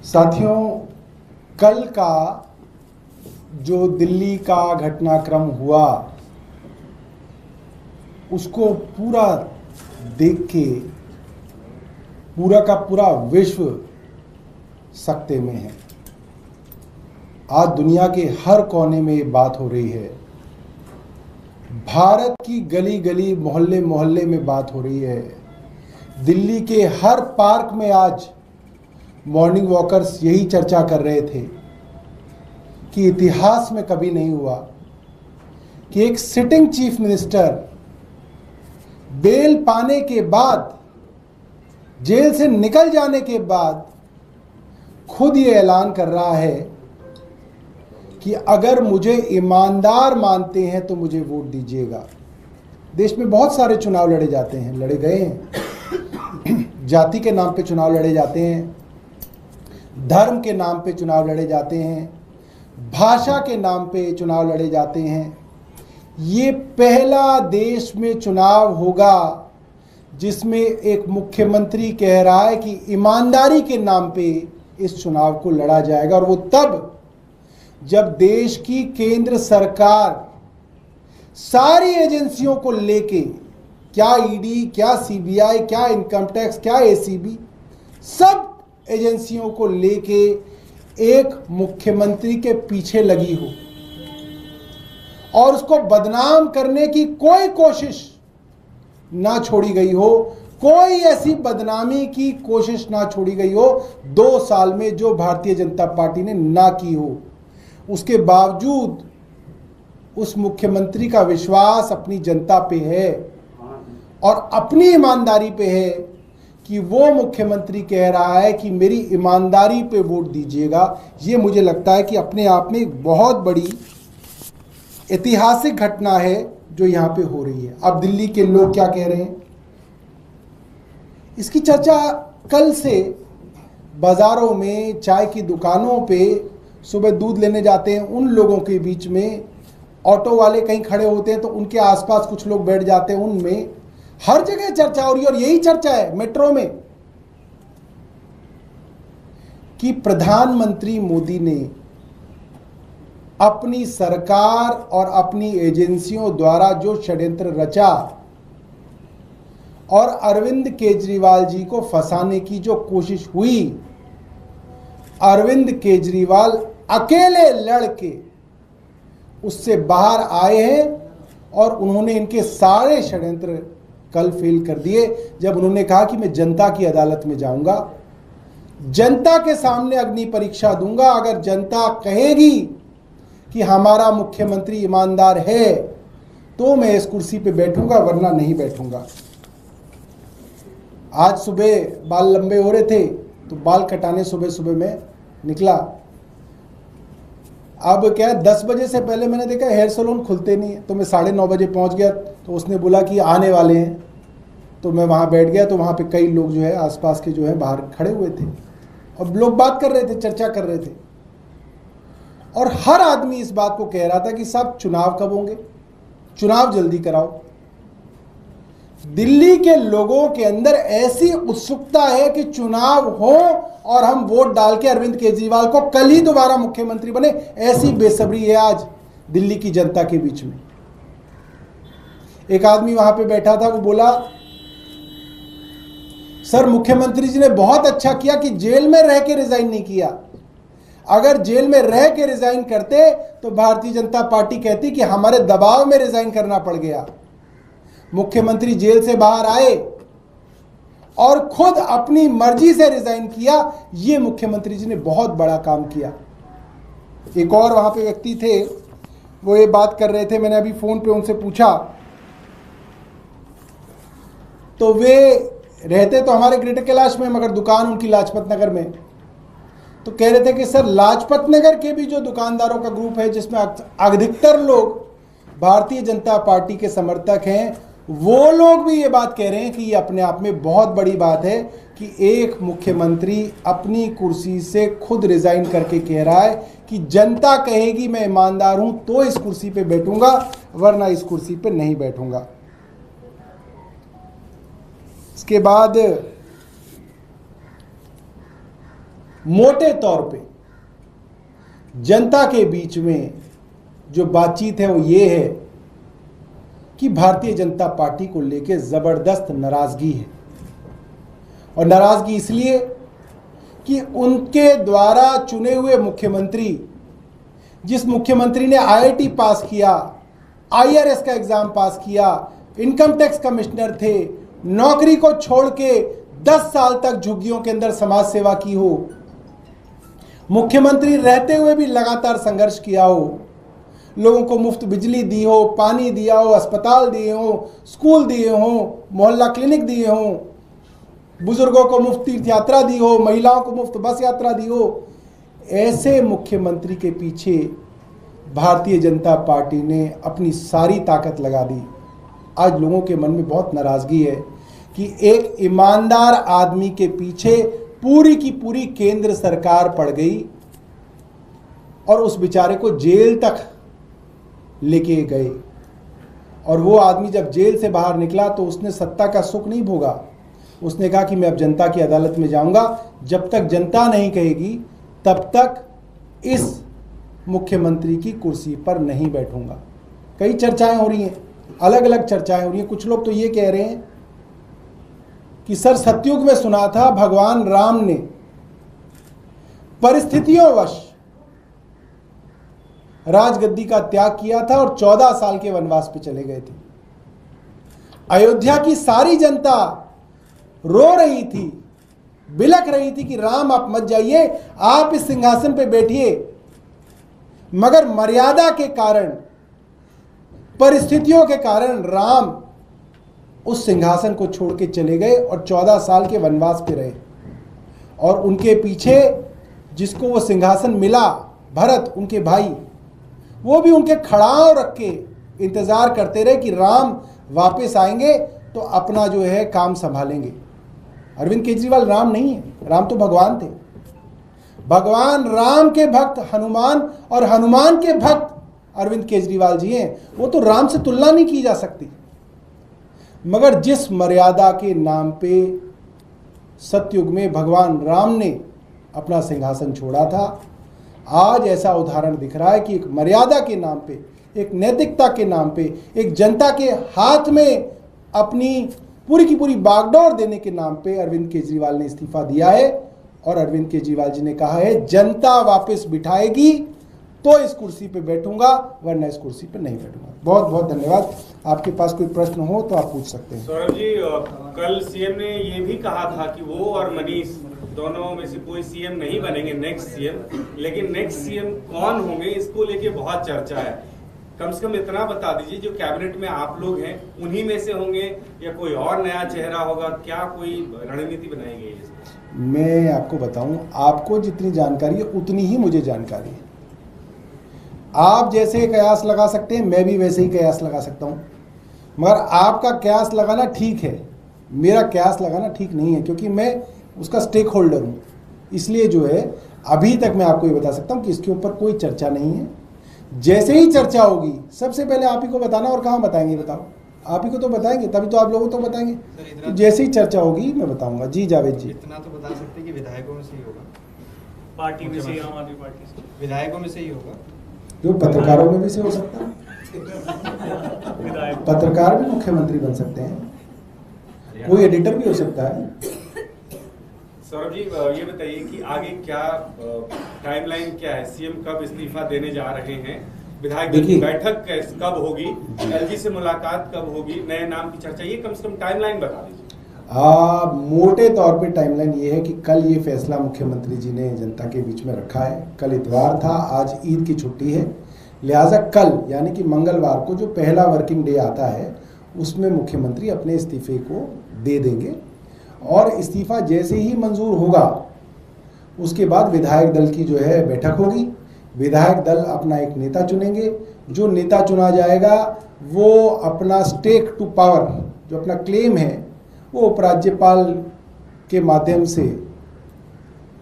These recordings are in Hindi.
साथियों, कल का जो दिल्ली का घटनाक्रम हुआ उसको पूरा देख के पूरा का पूरा विश्व सकते में है। आज दुनिया के हर कोने में ये बात हो रही है। भारत की गली गली मोहल्ले मोहल्ले में बात हो रही है। दिल्ली के हर पार्क में आज मॉर्निंग वॉकर्स यही चर्चा कर रहे थे कि इतिहास में कभी नहीं हुआ कि एक सिटिंग चीफ मिनिस्टर बेल पाने के बाद, जेल से निकल जाने के बाद खुद ये ऐलान कर रहा है कि अगर मुझे ईमानदार मानते हैं तो मुझे वोट दीजिएगा। देश में बहुत सारे चुनाव लड़े जाते हैं, लड़े गए हैं। जाति के नाम पे चुनाव लड़े जाते हैं, धर्म के नाम पे चुनाव लड़े जाते हैं, भाषा के नाम पे चुनाव लड़े जाते हैं। ये पहला देश में चुनाव होगा जिसमें एक मुख्यमंत्री कह रहा है कि ईमानदारी के नाम पे इस चुनाव को लड़ा जाएगा, और वो तब जब देश की केंद्र सरकार सारी एजेंसियों को लेके, क्या ईडी, क्या सीबीआई, क्या इनकम टैक्स, क्या एसीबी, सब एजेंसियों को लेके एक मुख्यमंत्री के पीछे लगी हो और उसको बदनाम करने की कोई कोशिश ना छोड़ी गई हो, कोई ऐसी बदनामी की कोशिश ना छोड़ी गई हो 2 साल में जो भारतीय जनता पार्टी ने ना की हो। उसके बावजूद उस मुख्यमंत्री का विश्वास अपनी जनता पे है और अपनी ईमानदारी पे है कि वो मुख्यमंत्री कह रहा है कि मेरी ईमानदारी पे वोट दीजिएगा। ये मुझे लगता है कि अपने आप में एक बहुत बड़ी ऐतिहासिक घटना है जो यहाँ पे हो रही है। अब दिल्ली के लोग क्या कह रहे हैं, इसकी चर्चा कल से बाजारों में, चाय की दुकानों पे, सुबह दूध लेने जाते हैं उन लोगों के बीच में, ऑटो वाले कहीं खड़े होते हैं तो उनके आसपास कुछ लोग बैठ जाते हैं, उनमें हर जगह चर्चा हो रही है। और यही चर्चा है मेट्रो में कि प्रधानमंत्री मोदी ने अपनी सरकार और अपनी एजेंसियों द्वारा जो षड्यंत्र रचा और अरविंद केजरीवाल जी को फंसाने की जो कोशिश हुई, अरविंद केजरीवाल अकेले लड़के उससे बाहर आए हैं और उन्होंने इनके सारे षड्यंत्र कल फेल कर दिए जब उन्होंने कहा कि मैं जनता की अदालत में जाऊंगा, जनता के सामने अग्नि परीक्षा दूंगा। अगर जनता कहेगी कि हमारा मुख्यमंत्री ईमानदार है तो मैं इस कुर्सी पे बैठूंगा, वरना नहीं बैठूंगा। आज सुबह बाल लंबे हो रहे थे तो बाल कटाने सुबह सुबह में निकला। अब क्या है, 10 बजे से पहले मैंने देखा हेयर सैलून खुलते नहीं है, तो मैं 9:30 बजे पहुंच गया। तो उसने बोला कि आने वाले हैं, तो मैं वहां बैठ गया। तो वहां पे कई लोग जो है आसपास के जो है बाहर खड़े हुए थे और लोग बात कर रहे थे, चर्चा कर रहे थे, और हर आदमी इस बात को कह रहा था कि साहब चुनाव कब होंगे, चुनाव जल्दी कराओ। दिल्ली के लोगों के अंदर ऐसी उत्सुकता है कि चुनाव हो और हम वोट डाल के अरविंद केजरीवाल को कल ही दोबारा मुख्यमंत्री बने, ऐसी बेसब्री है आज दिल्ली की जनता के बीच में। एक आदमी वहां पे बैठा था, वो बोला, सर मुख्यमंत्री जी ने बहुत अच्छा किया कि जेल में रह के रिजाइन नहीं किया। अगर जेल में रह के रिजाइन करते तो भारतीय जनता पार्टी कहती कि हमारे दबाव में रिजाइन करना पड़ गया। मुख्यमंत्री जेल से बाहर आए और खुद अपनी मर्जी से रिजाइन किया। ये मुख्यमंत्री जी ने बहुत बड़ा काम किया। एक और वहां पे व्यक्ति थे, वो ये बात कर रहे थे, मैंने अभी फोन पे उनसे पूछा, तो वे रहते तो हमारे ग्रेटर कैलाश में, मगर दुकान उनकी लाजपत नगर में। तो कह रहे थे कि सर लाजपत नगर के भी जो दुकानदारों का ग्रुप है जिसमें अधिकतर लोग भारतीय जनता पार्टी के समर्थक हैं, वो लोग भी ये बात कह रहे हैं कि ये अपने आप में बहुत बड़ी बात है कि एक मुख्यमंत्री अपनी कुर्सी से खुद रिजाइन करके कह रहा है कि जनता कहेगी मैं ईमानदार हूं तो इस कुर्सी पे बैठूंगा, वरना इस कुर्सी पे नहीं बैठूंगा। इसके बाद मोटे तौर पे जनता के बीच में जो बातचीत है वो ये है कि भारतीय जनता पार्टी को लेके जबरदस्त नाराजगी है। और नाराजगी इसलिए कि उनके द्वारा चुने हुए मुख्यमंत्री, जिस मुख्यमंत्री ने आईआईटी पास किया, आईआरएस का एग्जाम पास किया, इनकम टैक्स कमिश्नर थे, नौकरी को छोड़ के 10 साल तक झुग्गियों के अंदर समाज सेवा की हो, मुख्यमंत्री रहते हुए भी लगातार संघर्ष किया हो, लोगों को मुफ्त बिजली दी हो, पानी दिया हो, अस्पताल दिए हो, स्कूल दिए हो, मोहल्ला क्लिनिक दिए हो, बुजुर्गों को मुफ्त तीर्थ यात्रा दी हो, महिलाओं को मुफ्त बस यात्रा दी हो, ऐसे मुख्यमंत्री के पीछे भारतीय जनता पार्टी ने अपनी सारी ताकत लगा दी। आज लोगों के मन में बहुत नाराजगी है कि एक ईमानदार आदमी के पीछे पूरी की पूरी केंद्र सरकार पड़ गई और उस बेचारे को जेल तक लेके गए। और वो आदमी जब जेल से बाहर निकला तो उसने सत्ता का सुख नहीं भोगा। उसने कहा कि मैं अब जनता की अदालत में जाऊंगा, जब तक जनता नहीं कहेगी तब तक इस मुख्यमंत्री की कुर्सी पर नहीं बैठूंगा। कई चर्चाएं हो रही हैं, अलग अलग चर्चाएं हो रही हैं। कुछ लोग तो ये कह रहे हैं कि सर सतयुग में सुना था भगवान राम ने परिस्थितियों वश राजगद्दी का त्याग किया था और 14 साल के वनवास पे चले गए थे। अयोध्या की सारी जनता रो रही थी, बिलख रही थी कि राम आप मत जाइए, आप इस सिंहासन पे बैठिए। मगर मर्यादा के कारण, परिस्थितियों के कारण राम उस सिंहासन को छोड़ के चले गए और 14 साल के वनवास पे रहे। और उनके पीछे जिसको वो सिंहासन मिला, भरत उनके भाई, वो भी उनके खड़ाव रख के इंतजार करते रहे कि राम वापस आएंगे तो अपना जो है काम संभालेंगे। अरविंद केजरीवाल राम नहीं है, राम तो भगवान थे। भगवान राम के भक्त हनुमान और हनुमान के भक्त अरविंद केजरीवाल जी हैं। वो तो राम से तुलना नहीं की जा सकती। मगर जिस मर्यादा के नाम पे सतयुग में भगवान राम ने अपना सिंहासन छोड़ा था, आज ऐसा उदाहरण दिख रहा है कि एक मर्यादा के नाम पे, एक नैतिकता के नाम पे, एक जनता के हाथ में अपनी पूरी की पूरी बागडोर देने के नाम पे अरविंद केजरीवाल ने इस्तीफा दिया है। और अरविंद केजरीवाल जी ने कहा है जनता वापस बिठाएगी तो इस कुर्सी पे बैठूंगा, वरना इस कुर्सी पे नहीं बैठूंगा। बहुत बहुत धन्यवाद। आपके पास कोई प्रश्न हो तो आप पूछ सकते हैं। सौरभ जी, कल सीएम ने ये भी कहा था कि वो और मनीष दोनों में से कोई सीएम नहीं बनेंगे नेक्स्ट सीएम, लेकिन नेक्स्ट सीएम कौन होंगे इसको लेके बहुत चर्चा है। कम से कम इतना बता दीजिए, जो कैबिनेट में आप लोग हैं उन्हीं में से होंगे या कोई और नया चेहरा होगा? क्या कोई रणनीति बनाई गई है? मैं आपको बताऊं, आपको जितनी जानकारी है उतनी ही मुझे जानकारी है। आप जैसे कयास लगा सकते हैं, मैं भी वैसे ही कयास लगा सकता हूं। मगर आपका कयास लगाना ठीक है, मेरा कयास लगाना ठीक नहीं है, क्योंकि मैं उसका स्टेक होल्डर हूं। इसलिए जो है अभी तक मैं आपको ये बता सकता हूं कि इसके ऊपर कोई चर्चा नहीं है। जैसे ही चर्चा होगी सबसे पहले आप ही को बताना। और कहाँ बताएंगे? बताओ, आप ही को तो बताएंगे, तभी तो आप लोगों तो बताएंगे। तो जैसे ही चर्चा होगी मैं बताऊंगा। जी जावेद जी, इतना तो बता सकते हैं कि विधायकों में से ही होगा, पार्टी में से, आम आदमी पार्टी से, विधायकों में से ही होगा। जो पत्रकारों में भी से हो सकता है, पत्रकार भी मुख्यमंत्री बन सकते हैं, कोई एडिटर भी हो सकता है। सौरभ जी, ये बताइए कि आगे क्या टाइमलाइन क्या है? सीएम कब इस्तीफा देने जा रहे हैं? विधायक दल की बैठक कब होगी? एलजी से मुलाकात कब होगी? नए नाम की चर्चा, ये कम से कम टाइमलाइन बता दीजिए। मोटे तौर पे टाइमलाइन ये है कि कल ये फैसला मुख्यमंत्री जी ने जनता के बीच में रखा है। कल इतवार था, आज ईद की छुट्टी है, लिहाजा कल यानी कि मंगलवार को जो पहला वर्किंग डे आता है उसमें मुख्यमंत्री अपने इस्तीफे को दे देंगे। और इस्तीफा जैसे ही मंजूर होगा उसके बाद विधायक दल की जो है बैठक होगी। विधायक दल अपना एक नेता चुनेंगे। जो नेता चुना जाएगा वो अपना स्टेक टू पावर, जो अपना क्लेम है, वो उपराज्यपाल के माध्यम से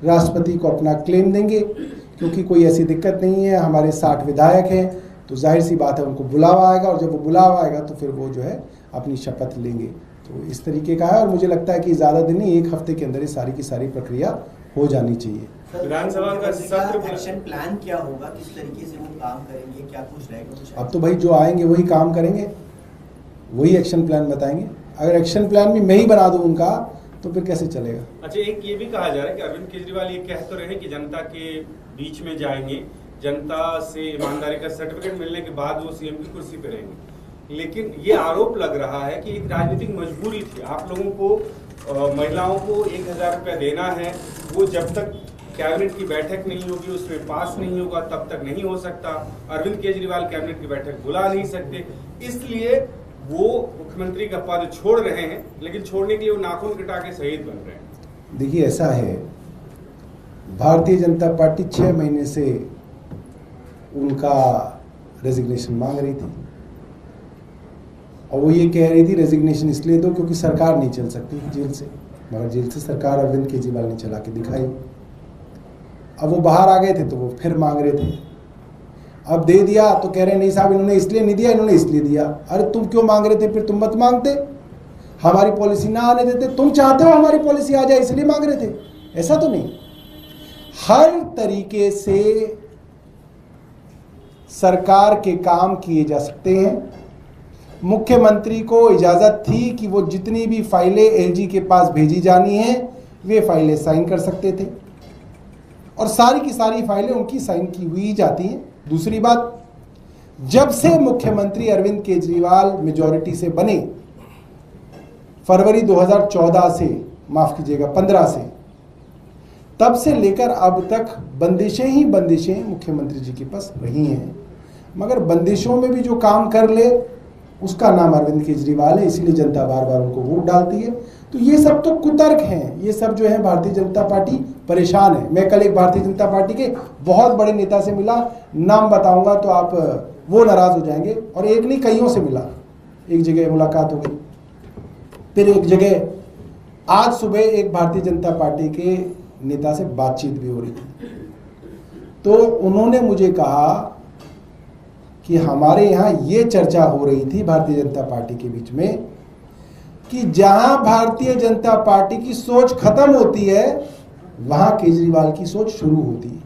राष्ट्रपति को अपना क्लेम देंगे। क्योंकि कोई ऐसी दिक्कत नहीं है, हमारे 60 विधायक हैं, तो जाहिर सी बात है उनको बुलावा आएगा। और जब वो बुलावा आएगा तो फिर वो जो है अपनी शपथ लेंगे। तो इस तरीके का है और मुझे लगता है कि ज़्यादा दिन नहीं, 1 हफ्ते के अंदर ये सारी की सारी प्रक्रिया हो जानी चाहिए। विधानसभा का सत्र एक्शन प्लान क्या होगा, किस तरीके से वो काम करेंगे, क्या कुछ रहेगा? अब तो भाई जो आएंगे वही काम करेंगे, वही एक्शन प्लान बताएंगे। अगर एक्शन प्लान भी मैं ही बना दूं उनका तो फिर कैसे चलेगा? अच्छा, एक ये भी कहा जा रहा है कि अरविंद केजरीवाल ये कह तो रहे हैं कि जनता के बीच में जाएंगे, जनता से ईमानदारी का सर्टिफिकेट मिलने के बाद वो सीएम की कुर्सी पे रहेंगे, लेकिन ये आरोप लग रहा है कि एक राजनीतिक मजबूरी थी। आप लोगों को महिलाओं को 1000 रुपया देना है, वो जब तक कैबिनेट की बैठक नहीं होगी, उसमें पास नहीं होगा, तब तक नहीं हो सकता। अरविंद केजरीवाल कैबिनेट की बैठक बुला नहीं सकते, इसलिए वो मुख्यमंत्री का पद छोड़ रहे हैं, लेकिन छोड़ने के लिए वो नाखून कटा के शहीद बन रहे हैं। देखिए ऐसा है, भारतीय जनता पार्टी 6 महीने से उनका रेजिग्नेशन मांग रही थी और वो ये कह रही थी रेजिग्नेशन इसलिए दो क्योंकि सरकार नहीं चल सकती जेल से, मगर जेल से सरकार अरविंद केजरीवाल ने चला के दिखाई। अब वो बाहर आ गए थे तो वो फिर मांग रहे थे, अब दे दिया तो कह रहे नहीं साहब इन्होंने इसलिए नहीं दिया, इन्होंने इसलिए दिया। अरे तुम क्यों मांग रहे थे, फिर तुम मत मांगते, हमारी पॉलिसी ना आने देते। तुम चाहते हो हमारी पॉलिसी आ जाए इसलिए मांग रहे थे, ऐसा तो नहीं। हर तरीके से सरकार के काम किए जा सकते हैं। मुख्यमंत्री को इजाजत थी कि वो जितनी भी फाइलें एलजी के पास भेजी जानी है वे फाइलें साइन कर सकते थे और सारी की सारी फाइलें उनकी साइन की हुई जाती हैं। दूसरी बात, जब से मुख्यमंत्री अरविंद केजरीवाल मेजॉरिटी से बने, फरवरी 2014 से, माफ कीजिएगा 15 से, तब से लेकर अब तक बंदिशें ही बंदिशें मुख्यमंत्री जी के पास रही हैं, मगर बंदिशों में भी जो काम कर ले उसका नाम अरविंद केजरीवाल है, इसलिए जनता बार बार उनको वोट डालती है। तो ये सब तो कुतर्क हैं, ये सब जो है भारतीय जनता पार्टी परेशान है। मैं कल एक भारतीय जनता पार्टी के बहुत बड़े नेता से मिला, नाम बताऊंगा तो आप वो नाराज हो जाएंगे, और एक नहीं कईयों से मिला, एक जगह मुलाकात हो गई, फिर एक जगह आज सुबह एक भारतीय जनता पार्टी के नेता से बातचीत भी हो रही थी। तो उन्होंने मुझे कहा कि हमारे यहाँ ये चर्चा हो रही थी भारतीय जनता पार्टी के बीच में कि जहां भारतीय जनता पार्टी की सोच खत्म होती है वहां केजरीवाल की सोच शुरू होती है।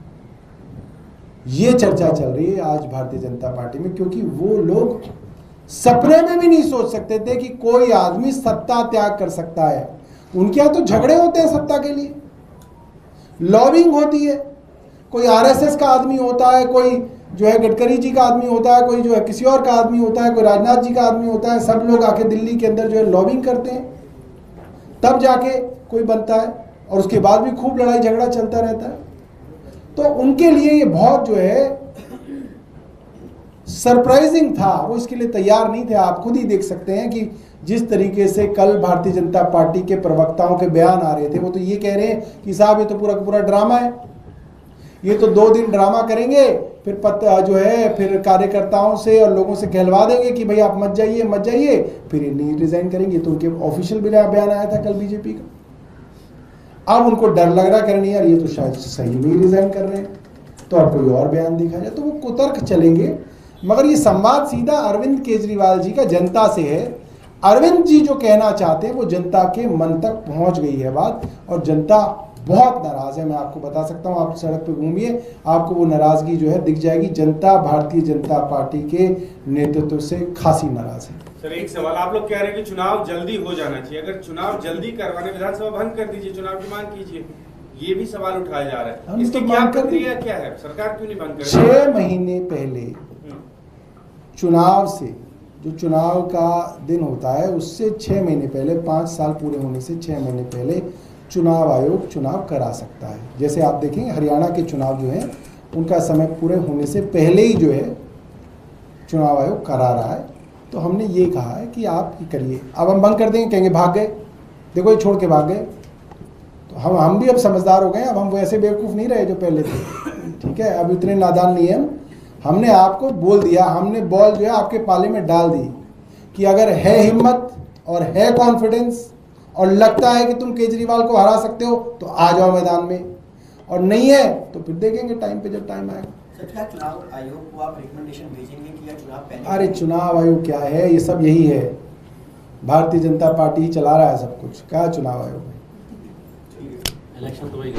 ये चर्चा चल रही है आज भारतीय जनता पार्टी में, क्योंकि वो लोग सपने में भी नहीं सोच सकते थे कि कोई आदमी सत्ता त्याग कर सकता है। उनके यहाँ तो झगड़े होते हैं सत्ता के लिए, लॉबिंग होती है, कोई आरएसएस का आदमी होता है, कोई जो है गडकरी जी का आदमी होता है, कोई जो है किसी और का आदमी होता है, कोई राजनाथ जी का आदमी होता है, सब लोग आके दिल्ली के अंदर जो है लॉबिंग करते हैं, तब जाके कोई बनता है, और उसके बाद भी खूब लड़ाई झगड़ा चलता रहता है। तो उनके लिए ये बहुत जो है सरप्राइजिंग था, वो इसके लिए तैयार नहीं थे। आप खुद ही देख सकते हैं कि जिस तरीके से कल भारतीय जनता पार्टी के प्रवक्ताओं के बयान आ रहे थे, वो तो ये कह रहे हैं कि साहब ये तो पूरा पूरा ड्रामा है, ये तो 2 दिन ड्रामा करेंगे, फिर जो है फिर कार्यकर्ताओं से और लोगों से कहलवा देंगे कि भाई आप मत जाइए, फिर ये नहीं रिजाइन करेंगे। तो उनके ऑफिशियल बयान आया था कल बीजेपी का। अब उनको डर लग रहा है, नहीं यार ये तो शायद सही में रिजाइन कर रहे हैं, तो अब कोई और बयान दिखा जाए, तो वो कुतर्क चलेंगे। मगर ये संवाद सीधा अरविंद केजरीवाल जी का जनता से है। अरविंद जी जो कहना चाहते हैं वो जनता के मन तक पहुंच गई है बात, और जनता बहुत नाराज है। मैं आपको बता सकता हूं, आप सड़क पे घूमिए, आपको वो नाराजगी जो है दिख जाएगी। जनता भारतीय जनता पार्टी के नेतृत्व से खासी नाराज है। सर एक सवाल, आप लोग कह रहे हैं कि चुनाव जल्दी हो जाना चाहिए, अगर चुनाव जल्दी करवाने विधानसभा भंग कर दीजिए, चुनाव की मांग कीजिए, ये भी सवाल उठाया जा रहा है। इसकी क्या प्रक्रिया क्या है, सरकार क्यों नहीं बंद कर रही? 6 महीने पहले चुनाव से, जो चुनाव का दिन होता है उससे 6 महीने पहले, 5 साल पूरे होने से 6 महीने पहले चुनाव आयोग चुनाव करा सकता है। जैसे आप देखेंगे हरियाणा के चुनाव जो है उनका समय पूरे होने से पहले ही जो है चुनाव आयोग करा रहा है। तो हमने ये कहा है कि आप ये करिए। अब हम बंद कर देंगे, कहेंगे भाग गए, देखो ये छोड़ के भाग गए। तो हम भी अब समझदार हो गए, अब हम वैसे बेवकूफ़ नहीं रहे जो पहले थे, ठीक है, अब इतने नादान नहीं है। हमने आपको बोल दिया, हमने बॉल जो है आपके पाले में डाल दी कि अगर है हिम्मत और है कॉन्फिडेंस और लगता है कि तुम केजरीवाल को हरा सकते हो तो आ जाओ मैदान में, और नहीं है तो फिर देखेंगे टाइम पे, जब टाइम आएगा। सर क्या चुनाव आयोग को आप रिकमेंडेशन भेजेंगे कि या चुनाव पहले? अरे चुनाव आयोग क्या है, ये सब यही है, भारतीय जनता पार्टी ही चला रहा है सब कुछ, क्या चुनाव आयोग है। इलेक्शन तो वही